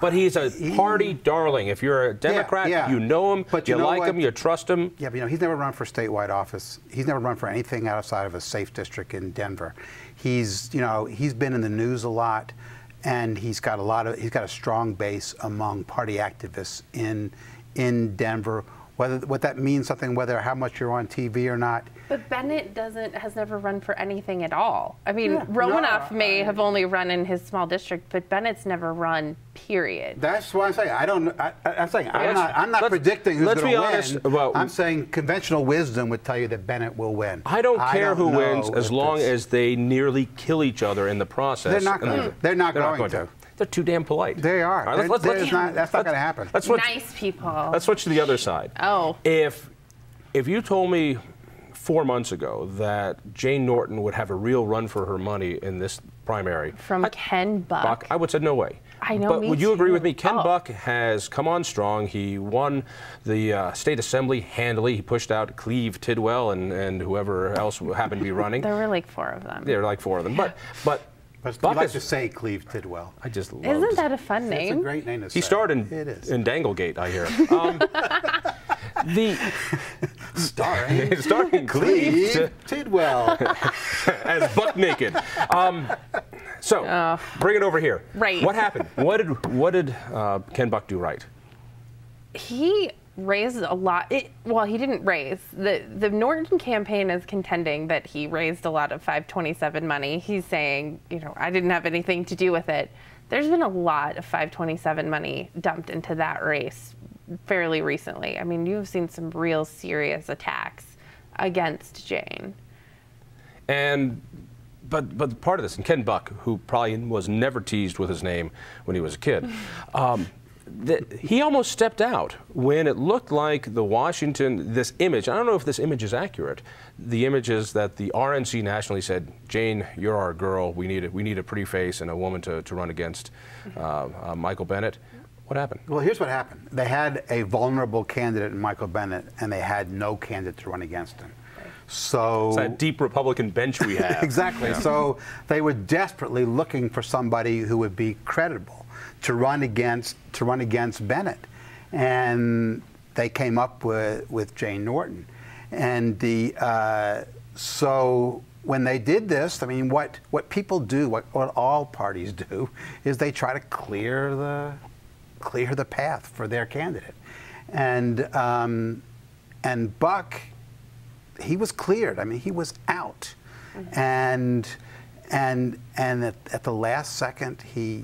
But he's a party darling. If you're a Democrat, you know him, but you like him, you trust him. Yeah, but he's never run for statewide office. He's never run for anything outside of a safe district in Denver. He's been in the news a lot, and he's got a strong base among party activists in Denver. What that means something, how much you're on TV or not. But Bennett has never run for anything at all. I mean, Romanoff may have only run in his small district, but Bennett's never run, period. That's what I'm saying. I'm not predicting who's going to win. Well, I'm saying conventional wisdom would tell you that Bennett will win. I don't care who wins as long as they nearly kill each other in the process. They're not going to. They're not going to. They're too damn polite. They are. Right, that's not going to happen. Nice people. Let's switch to the other side. Oh. If you told me 4 months ago that Jane Norton would have a real run for her money in this primary from Ken Buck, I would say no way. I know. But would you agree with me? Ken Buck has come on strong. He won the state assembly handily. He pushed out Cleve Tidwell and whoever else happened to be running. There were like 4 of them. There were like 4 of them. But you like to say Cleve Tidwell. I just love. Isn't that a fun name? It's a great name to say. He starred in Danglegate, I hear. Starring Cleve Tidwell as Buck Naked. So bring it over here. Right. What happened? What did Ken Buck do right? He raised a lot. Well, he didn't raise. The Norton campaign is contending that he raised a lot of 527 money. He's saying, I didn't have anything to do with it. There's been a lot of 527 money dumped into that race fairly recently. I mean, you've seen some real serious attacks against Jane. But part of this, and Ken Buck, who probably was never teased with his name when he was a kid, he almost stepped out when it looked like this image, I don't know if this image is accurate, the image is that the RNC nationally said, Jane, you're our girl, we need a pretty face and a woman to run against Michael Bennett. What happened? Well, here's what happened. They had a vulnerable candidate in Michael Bennett, and they had no candidate to run against him. So it's that deep Republican bench we have. Exactly. Yeah. So they were desperately looking for somebody who would be credible to run against Bennett, and they came up with Jane Norton, and so when they did this, I mean, what people do, what all parties do, is they try to clear the path for their candidate, and Buck, he was cleared. I mean, he was out, and at the last second, he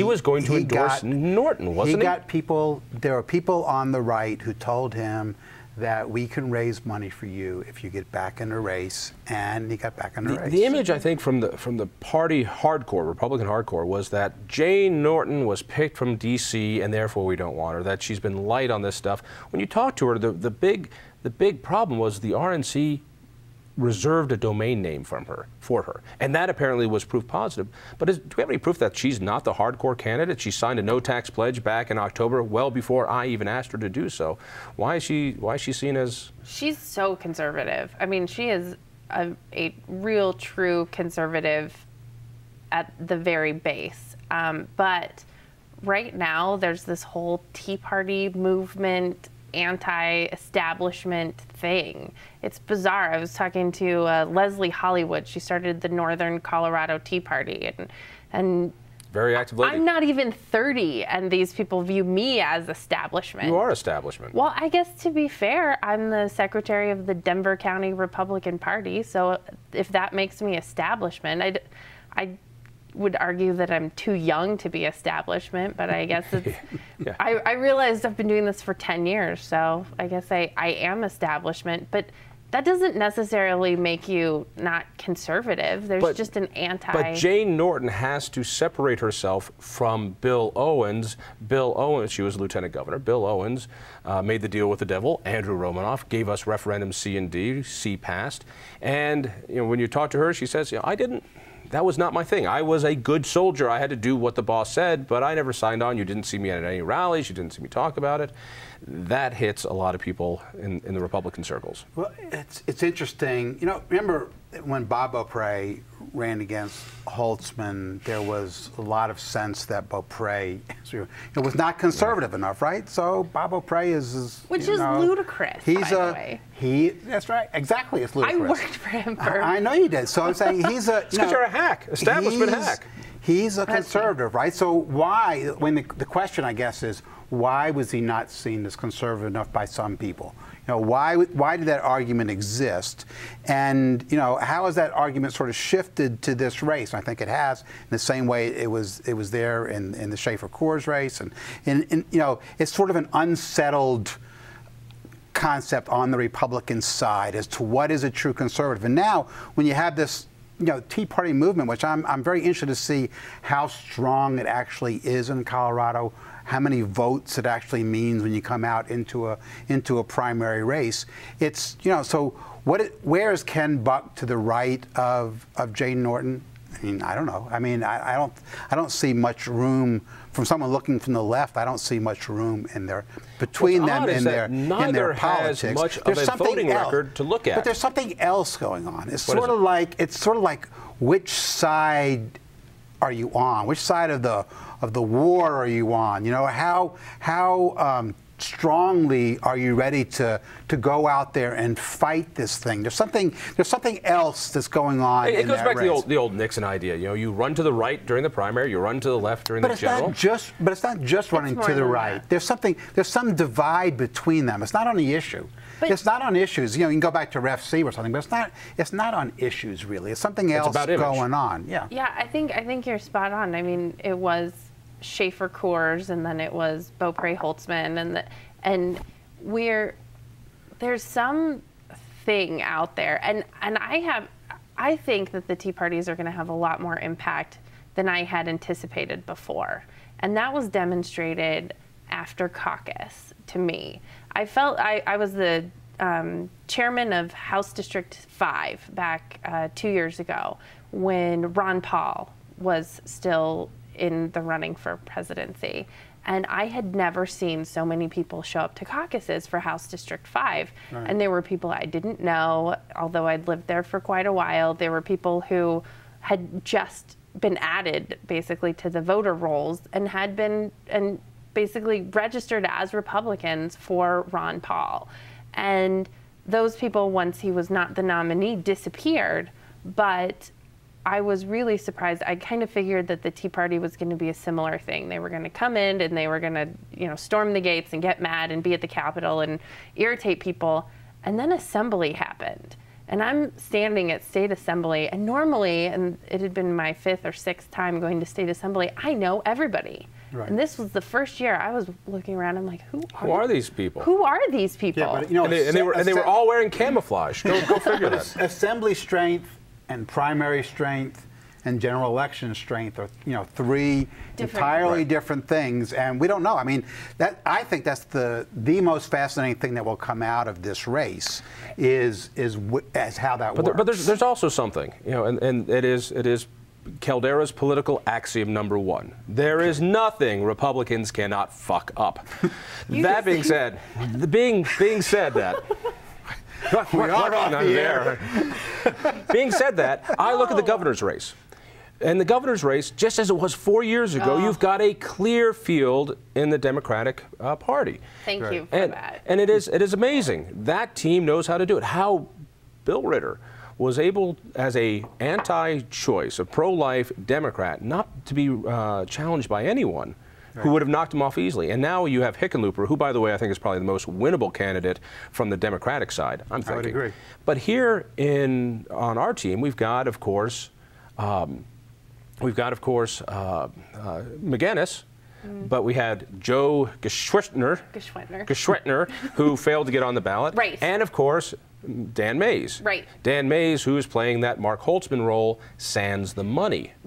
was going to endorse Norton, wasn't he? He got people. There were people on the right who told him that we can raise money for you if you get back in the race, and he got back in the race. The image, I think, from the party hardcore, Republican hardcore, was that Jane Norton was picked from D.C. and therefore we don't want her. That she's been light on this stuff. When you talk to her, the big problem was the RNC reserved a domain name for her, and that apparently was proof positive. But do we have any proof that she's not the hardcore candidate? She signed a no-tax pledge back in October, well before I even asked her to do so. Why is she seen as? She's so conservative. I mean, she is a real, true conservative at the very base. But right now, there's this whole Tea Party movement, anti-establishment thing. It's bizarre. I was talking to Leslie Hollywood. She started the Northern Colorado Tea Party, and very active lady. I'm not even 30, and these people view me as establishment. You are establishment. Well, I guess to be fair, I'm the secretary of the Denver County Republican Party, so if that makes me establishment, I would argue that I'm too young to be establishment, but I guess it's, yeah. I realized I've been doing this for 10 years, so I guess I am establishment, but that doesn't necessarily make you not conservative. There's just an anti... But Jane Norton has to separate herself from Bill Owens. Bill Owens, she was lieutenant governor. Bill Owens made the deal with the devil. Andrew Romanoff gave us referendum C and D. C passed. And when you talk to her, she says, that was not my thing. I was a good soldier. I had to do what the boss said, but I never signed on. You didn't see me at any rallies. You didn't see me talk about it. That hits a lot of people in the Republican circles. Well, it's interesting. Remember when Bob O'Prey ran against Holtzman, there was a lot of sense that Beaupre was not conservative enough, right? So Bob Beaupre is which is ludicrous. He's by the way. That's right, exactly. It's ludicrous. I worked for him for. I know you did. So I'm saying he's a. Because you're a hack, establishment hack. He's a conservative, right? So why? When the question, I guess, is why was he not seen as conservative enough by some people? Why did that argument exist? And, how has that argument sort of shifted to this race? And I think it has in the same way it was there in the Schaefer-Coors race. And it's sort of an unsettled concept on the Republican side as to what is a true conservative. And now, when you have this Tea Party movement, which I'm very interested to see how strong it actually is in Colorado, how many votes it actually means when you come out into a primary race. It's so where is Ken Buck to the right of Jane Norton? I mean, I don't know. I mean, I don't see much room from someone looking from the left. I don't see much room in their between them in their politics. Has much there's of a voting record to look at. But there's something else going on. It's sort of like which side are you on? Which side of the war are you on? How strongly are you ready to go out there and fight this thing? There's something else that's going on. It goes back to the old Nixon idea. You run to the right during the primary, you run to the left during the general. But it's not just running to the right. That. There's some divide between them. It's not on the issue. It's not on issues. You can go back to Ref C or something, but it's not on issues really. It's something else going on. Yeah. Yeah, I think you're spot on. I mean, it was Schaefer-Coors, and then it was Beaupre Holtzman, and there's some thing out there, and I think that the Tea Parties are going to have a lot more impact than I had anticipated before, and that was demonstrated after caucus to me. I felt I was the chairman of House District 5 back 2 years ago when Ron Paul was still in the running for presidency. And I had never seen so many people show up to caucuses for House District 5. Right. And there were people I didn't know, although I'd lived there for quite a while. There were people who had just been added basically to the voter rolls and had been basically registered as Republicans for Ron Paul. And those people, once he was not the nominee, disappeared. But I was really surprised. I kind of figured that the Tea Party was going to be a similar thing. They were going to come in and they were going to, storm the gates and get mad and be at the Capitol and irritate people. And then Assembly happened. And I'm standing at State Assembly, and normally, and it had been my 5th or 6th time going to State Assembly, I know everybody. Right. And this was the first year I was looking around. I'm like, who are these people? Who are these people? Yeah, but, and they were all wearing camouflage. Go figure that. Assembly strength and primary strength and general election strength are three entirely different things, and we don't know. I mean, I think that's the most fascinating thing that will come out of this race is how that works. But there's also something, and it is Caldara's political axiom number 1. There is nothing Republicans cannot fuck up. That being said, being said that. We are on the air. Being said that, I look at the governor's race. And the governor's race, just as it was 4 years ago, you've got a clear field in the Democratic Party. Thank you for that. And it is amazing. That team knows how to do it. How Bill Ritter was able, as a anti-choice, a pro-life Democrat, not to be challenged by anyone who would have knocked him off easily. And now you have Hickenlooper, who, by the way, I think is probably the most winnable candidate from the Democratic side, I'm thinking. I would agree. But here on our team, we've got, of course, McGinnis, but we had Joe Geschwitner, who failed to get on the ballot. Right. And, of course, Dan Mays. Right. Dan Mays, who is playing that Mark Holtzman role, sans the money.